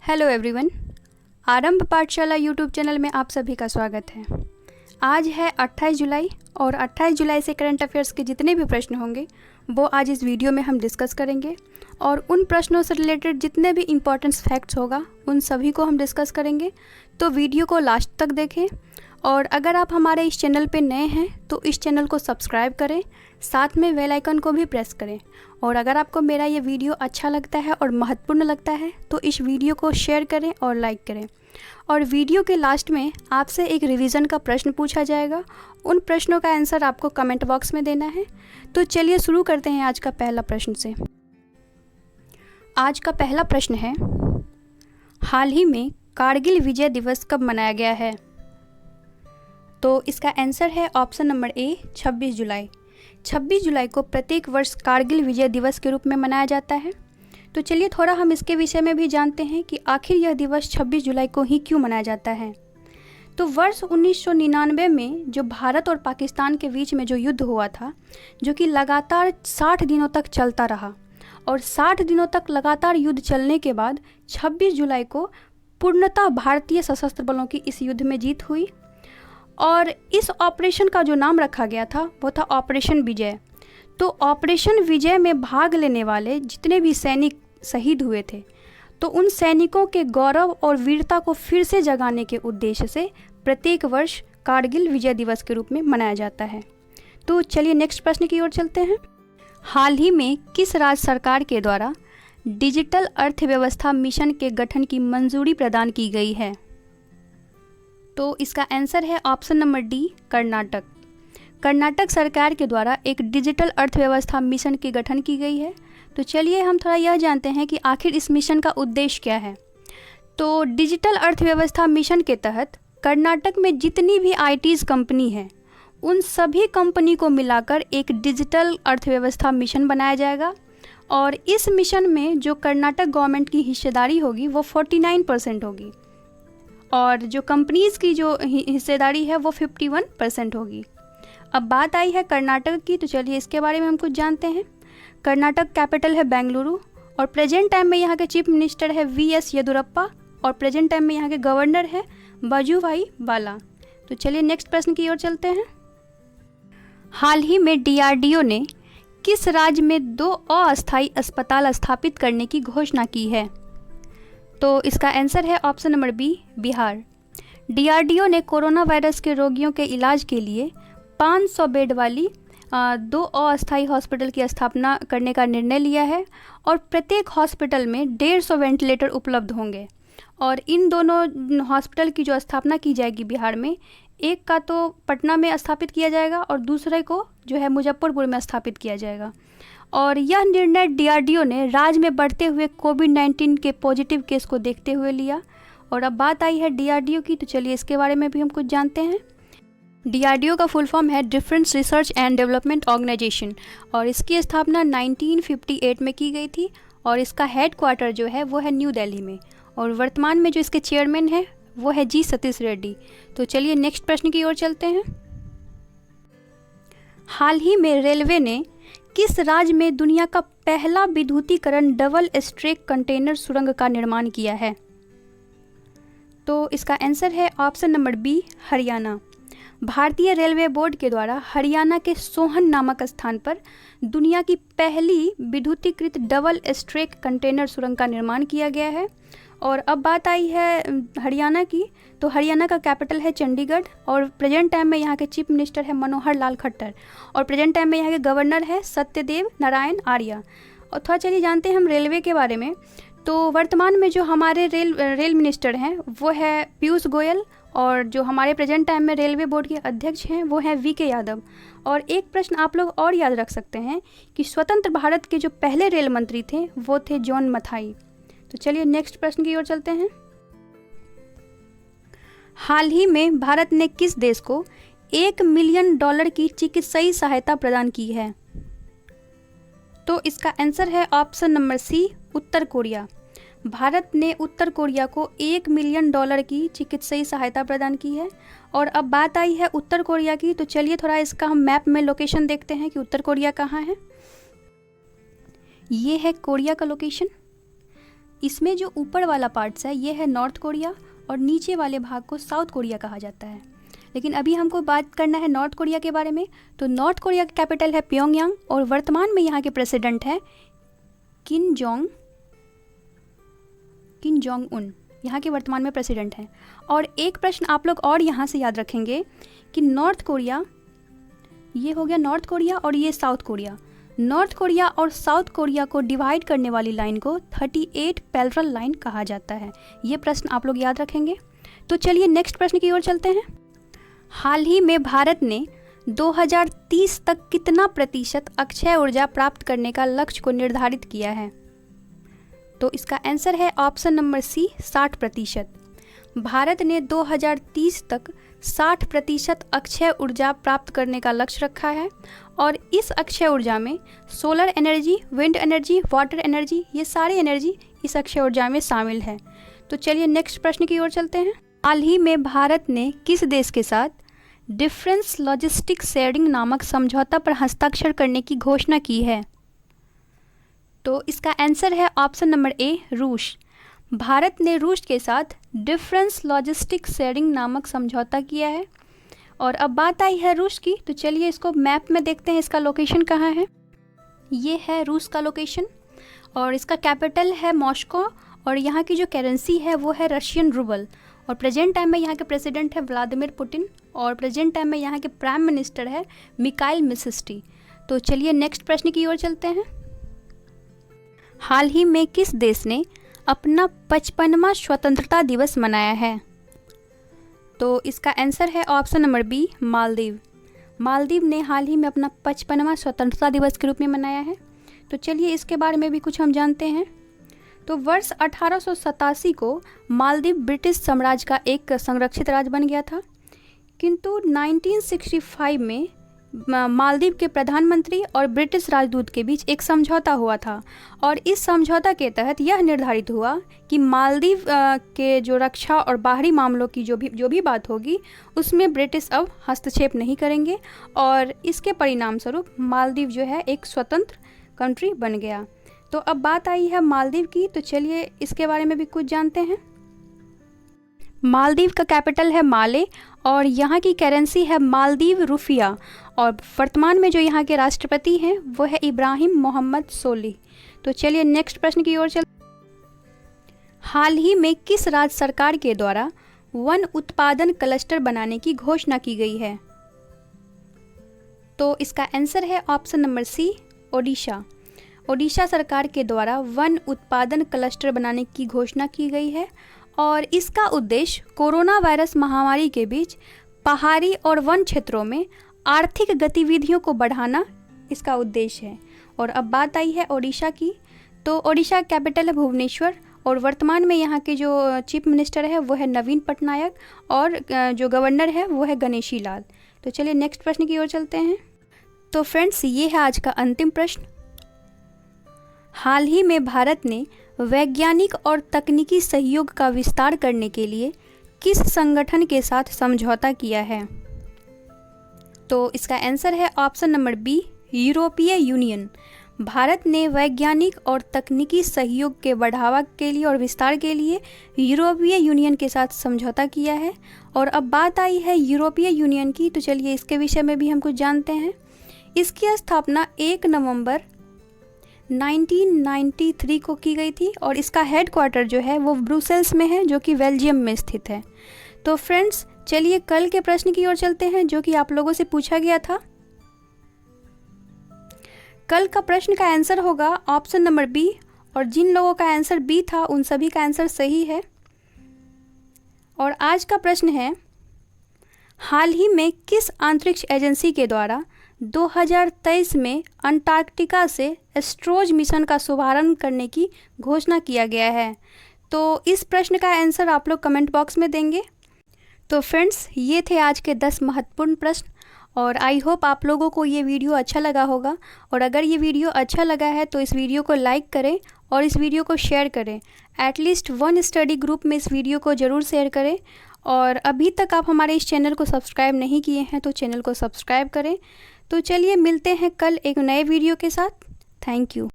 Hello everyone, आरंभ पाठशाला YouTube channel में आप सभी का स्वागत है। आज है 28 जुलाई और 28 जुलाई से करंट अफेयर्स के जितने भी प्रश्न होंगे वो आज इस वीडियो में हम डिस्कस करेंगे और उन प्रश्नों से रिलेटेड जितने भी इम्पोर्टेंट फैक्ट्स होगा उन सभी को हम डिस्कस करेंगे। तो वीडियो को लास्ट तक देखें और अगर आप हमारे इस चैनल पे नए हैं तो इस चैनल को सब्सक्राइब करें, साथ में बेल आइकन को भी प्रेस करें। और अगर आपको मेरा ये वीडियो अच्छा लगता है और महत्वपूर्ण लगता है तो इस वीडियो को शेयर करें और लाइक करें। और वीडियो के लास्ट में आपसे एक रिवीजन का प्रश्न पूछा जाएगा, उन प्रश्नों का आंसर आपको कमेंट बॉक्स में देना है। तो चलिए शुरू करते हैं आज का पहला प्रश्न से। आज का पहला प्रश्न है, हाल ही में कारगिल विजय दिवस कब मनाया गया है? तो इसका आंसर है ऑप्शन नंबर ए 26 जुलाई। 26 जुलाई को प्रत्येक वर्ष कारगिल विजय दिवस के रूप में मनाया जाता है। तो चलिए थोड़ा हम इसके विषय में भी जानते हैं कि आखिर यह दिवस 26 जुलाई को ही क्यों मनाया जाता है। तो वर्ष 1999 में जो भारत और पाकिस्तान के बीच में जो युद्ध हुआ था, जो कि लगातार 60 दिनों तक चलता रहा, और 60 दिनों तक लगातार युद्ध चलने के बाद 26 जुलाई को पूर्णतः भारतीय सशस्त्र बलों की इस युद्ध में जीत हुई। और इस ऑपरेशन का जो नाम रखा गया था वो था ऑपरेशन विजय। तो ऑपरेशन विजय में भाग लेने वाले जितने भी सैनिक शहीद हुए थे, तो उन सैनिकों के गौरव और वीरता को फिर से जगाने के उद्देश्य से प्रत्येक वर्ष कारगिल विजय दिवस के रूप में मनाया जाता है। तो चलिए नेक्स्ट प्रश्न की ओर चलते हैं। हाल ही में किस राज्य सरकार के द्वारा डिजिटल अर्थव्यवस्था मिशन के गठन की मंजूरी प्रदान की गई है? तो इसका आंसर है option number D, Karnataka. Karnataka सरकार के द्वारा एक डिजिटल अर्थव्यवस्था मिशन की गठन की गई है। तो चलिए हम थोड़ा यह जानते हैं कि आखिर इस मिशन का उद्देश्य क्या है। तो डिजिटल अर्थव्यवस्था मिशन के तहत कर्नाटक में जितनी भी आईटीज़ कंपनी है उन सभी कंपनी को मिलाकर एक डिजिटल अर्थव्यवस्था मिशन बनाया जाएगा। और इस मिशन में जो कर्नाटक गवर्नमेंट की हिस्सेदारी होगी वो 49% होगी और जो कंपनीज़ की जो हिस्सेदारी है वो 51% होगी। अब बात आई है कर्नाटक की, तो चलिए इसके बारे में हम कुछ जानते हैं। कर्नाटक कैपिटल है बेंगलुरु और प्रेजेंट टाइम में यहाँ के चीफ मिनिस्टर है वीएस येदुरप्पा और प्रेजेंट टाइम में यहाँ के गवर्नर है वजुभाई वाला। तो चलिए नेक्स्ट प्रश्न की ओर चलते हैं। हाल ही में डीआरडीओ ने किस राज्य में 2 अस्थायी अस्पताल स्थापित करने की घोषणा की है? तो इसका आंसर है option number B, Bihar. DRDO ने कोरोना वायरस के रोगियों के इलाज के लिए 500 बेड वाली 2 अस्थायी हॉस्पिटल की स्थापना करने का निर्णय लिया है और प्रत्येक हॉस्पिटल में 150 वेंटिलेटर उपलब्ध होंगे। और इन दोनों हॉस्पिटल की जो स्थापना की जाएगी बिहार में, एक का तो पटना में स्थापित किया जाएगा और दूसरे को जो है मुजफ्फरपुर में स्थापित किया जाएगा। और यह निर्णय डीआरडीओ ने राज्य में बढ़ते हुए कोविड-19 के पॉजिटिव केस को देखते हुए लिया। और अब बात आई है डीआरडीओ की, तो चलिए इसके बारे में भी हम कुछ जानते हैं। डीआरडीओ का फुल फॉर्म है defence research and development organisation और इसकी स्थापना 1958 में की गई थी और इसका हेड क्वार्टर जो है वो है न्यू दिल्ली में। और वर्तमान में जो इसके चेयरमैन है वो है जी सतीश रेड्डी। तो चलिए नेक्स्ट प्रश्न की ओर चलते हैं। हाल ही में रेलवे ने किस राज्य में दुनिया का पहला विद्युतीकरण डबल स्ट्रैक कंटेनर सुरंग का निर्माण किया है? तो इसका आंसर है ऑप्शन नंबर बी, हरियाणा। भारतीय रेलवे बोर्ड के द्वारा हरियाणा के सोहन नामक स्थान पर दुनिया की पहली विद्युतीकृत डबल स्ट्रैक कंटेनर सुरंग का निर्माण किया गया है। और अब बात आई है हरियाणा की, तो हरियाणा का कैपिटल है चंडीगढ़ और प्रेजेंट टाइम में यहाँ के चीफ मिनिस्टर है मनोहर लाल खट्टर और प्रेजेंट टाइम में यहाँ के गवर्नर है सत्यदेव नारायण आर्य। और थोड़ा चलिए जानते हैं हम रेलवे के बारे में। तो वर्तमान में जो हमारे रेल मिनिस्टर हैं वो है पीयूष गोयल और जो हमारे प्रेजेंट टाइम में रेलवे बोर्ड के अध्यक्ष हैं वो हैं वीके यादव। और एक प्रश्न आप लोग और याद रख सकते हैं कि स्वतंत्र भारत के जो पहले रेल मंत्री थे वो थे जॉन मथाई। तो चलिए नेक्स्ट प्रश्न की ओर चलते हैं। हाल ही में भारत ने किस देश को $1 मिलियन की चिकित्सीय सहायता प्रदान की है? तो इसका आंसर है ऑप्शन नंबर सी, उत्तर कोरिया। भारत ने उत्तर कोरिया को $1 मिलियन की चिकित्सीय सहायता प्रदान की है। और अब बात आई है उत्तर कोरिया की, तो चलिए थोड़ा इसका हम मैप में लोकेशन देखते हैं कि उत्तर कोरिया कहाँ है। ये है कोरिया का लोकेशन। इसमें जो ऊपर वाला पार्ट्स है ये है नॉर्थ कोरिया और नीचे वाले भाग को साउथ कोरिया कहा जाता है। लेकिन अभी हमको बात करना है नॉर्थ कोरिया के बारे में। तो नॉर्थ कोरिया का कैपिटल है प्योंगयांग और वर्तमान में यहाँ के प्रेसिडेंट है किम जोंग उन, यहाँ के वर्तमान में प्रेसिडेंट हैं। और एक प्रश्न आप लोग और यहाँ से याद रखेंगे कि नॉर्थ कोरिया, ये हो गया नॉर्थ कोरिया और ये साउथ कोरिया। नॉर्थ कोरिया और साउथ कोरिया को डिवाइड करने वाली लाइन को 38 पैरेलल लाइन कहा जाता है। ये प्रश्न आप लोग याद रखेंगे। तो चलिए नेक्स्ट प्रश्न की ओर चलते हैं। हाल ही में भारत ने 2030 तक कितना प्रतिशत अक्षय ऊर्जा प्राप्त करने का लक्ष्य को निर्धारित किया है? तो इसका आंसर है ऑप्शन नंबर सी, 60%। भारत ने 2030 तक 60% अक्षय ऊर्जा प्राप्त करने का लक्ष्य रखा है और इस अक्षय ऊर्जा में solar energy, wind energy, water energy, ये सारी एनर्जी इस अक्षय ऊर्जा में शामिल है। तो चलिए नेक्स्ट प्रश्न की ओर चलते हैं। हाल ही में भारत ने किस देश के साथ डिफेंस लॉजिस्टिक शेयरिंग नामक समझौता पर हस्ताक्षर करने की घोषणा की है? तो इसका आंसर है ऑप्शन नंबर ए, रूस। भारत ने रूस के साथ डिफेंस लॉजिस्टिक शेयरिंग नामक समझौता किया है। और अब बात आई है रूस की, तो चलिए इसको मैप में देखते हैं, इसका लोकेशन कहाँ है। ये है रूस का लोकेशन और इसका कैपिटल है मॉस्को और यहाँ की जो करेंसी है वो है रशियन रूबल। और प्रेजेंट टाइम में यहाँ के प्रेसिडेंट है व्लादिमीर पुतिन और प्रेजेंट टाइम में यहाँ के प्राइम मिनिस्टर है मिकाइल मिसिस्टी। तो चलिए नेक्स्ट प्रश्न की ओर चलते हैं। हाल ही में किस देश ने अपना 55वां स्वतंत्रता दिवस मनाया है? तो इसका आंसर है option number B, Maldives. Maldives ने हाल ही में अपना 55वां स्वतंत्रता दिवस के रूप में मनाया है। तो चलिए इसके बारे में भी कुछ हम जानते हैं। तो वर्ष 1887 को मालदीव ब्रिटिश साम्राज्य का एक संरक्षित राज्य बन गया था, किंतु 1965 में मालदीव के प्रधानमंत्री और ब्रिटिश राजदूत के बीच एक समझौता हुआ था और इस समझौता के तहत यह निर्धारित हुआ कि मालदीव के जो रक्षा और बाहरी मामलों की जो भी बात होगी उसमें ब्रिटिश अब हस्तक्षेप नहीं करेंगे और इसके परिणाम स्वरूप मालदीव जो है एक स्वतंत्र कंट्री बन गया। तो अब बात आई है मालदीव की, तो चलिए इसके बारे में भी कुछ जानते हैं। मालदीव का कैपिटल है माले और यहाँ की करेंसी है मालदीव रुपया और वर्तमान में जो यहाँ के राष्ट्रपति हैं वो है इब्राहिम मोहम्मद सोलिह। तो चलिए नेक्स्ट प्रश्न की ओर चल। हाल ही में किस राज्य सरकार के द्वारा वन उत्पादन क्लस्टर बनाने की घोषणा की गई है? तो इसका आंसर है option number C, Odisha. Odisha सरकार के द्वारा वन उत्पादन क्लस्टर बनाने की घोषणा की गई है और इसका उद्देश्य कोरोना वायरस महामारी के बीच पहाड़ी और वन क्षेत्रों में आर्थिक गतिविधियों को बढ़ाना इसका उद्देश्य है। और अब बात आई है ओडिशा की, तो ओडिशा कैपिटल है भुवनेश्वर और वर्तमान में यहाँ के जो चीफ मिनिस्टर है वो है नवीन पटनायक और जो गवर्नर है वो है गणेशी लाल। तो चलिए नेक्स्ट प्रश्न की ओर चलते हैं। तो फ्रेंड्स ये है आज का अंतिम प्रश्न। हाल ही में भारत ने वैज्ञानिक और तकनीकी सहयोग का विस्तार करने के लिए किस संगठन के साथ समझौता किया है? तो इसका आंसर है ऑप्शन नंबर बी, यूरोपीय यूनियन। भारत ने वैज्ञानिक और तकनीकी सहयोग के बढ़ावा के लिए और विस्तार के लिए यूरोपीय यूनियन के साथ समझौता किया है। और अब बात आई है यूरोपीय यूनियन की, तो चलिए इसके विषय में भी हम कुछ जानते हैं। इसकी स्थापना 1 नवंबर 1993 को की गई थी और इसका हेडक्वार्टर जो है वो ब्रुसेल्स में है जो कि बेल्जियम में स्थित है। तो फ्रेंड्स चलिए कल के प्रश्न की ओर चलते हैं जो कि आप लोगों से पूछा गया था। कल का प्रश्न का आंसर होगा ऑप्शन नंबर बी और जिन लोगों का आंसर बी था उन सभी का आंसर सही है। और आज का प्रश्न है, हाल ही में किस अंतरिक्ष एजेंसी के द्वारा 2023 में अंटार्कटिका से एस्ट्रोज मिशन का शुभारंभ करने की घोषणा किया गया है? तो इस प्रश्न का आंसर आप लोग कमेंट बॉक्स में देंगे। तो फ्रेंड्स ये थे आज के 10 महत्वपूर्ण प्रश्न और आई होप आप लोगों को ये वीडियो अच्छा लगा होगा। और अगर ये वीडियो अच्छा लगा है तो इस वीडियो को लाइक करें और इस वीडियो को शेयर करें। एटलीस्ट 1 स्टडी ग्रुप में इस वीडियो को ज़रूर शेयर करें। और अभी तक आप हमारे इस चैनल को सब्सक्राइब नहीं किए हैं तो चैनल को सब्सक्राइब करें। तो चलिए मिलते हैं कल एक नए वीडियो के साथ। Thank you.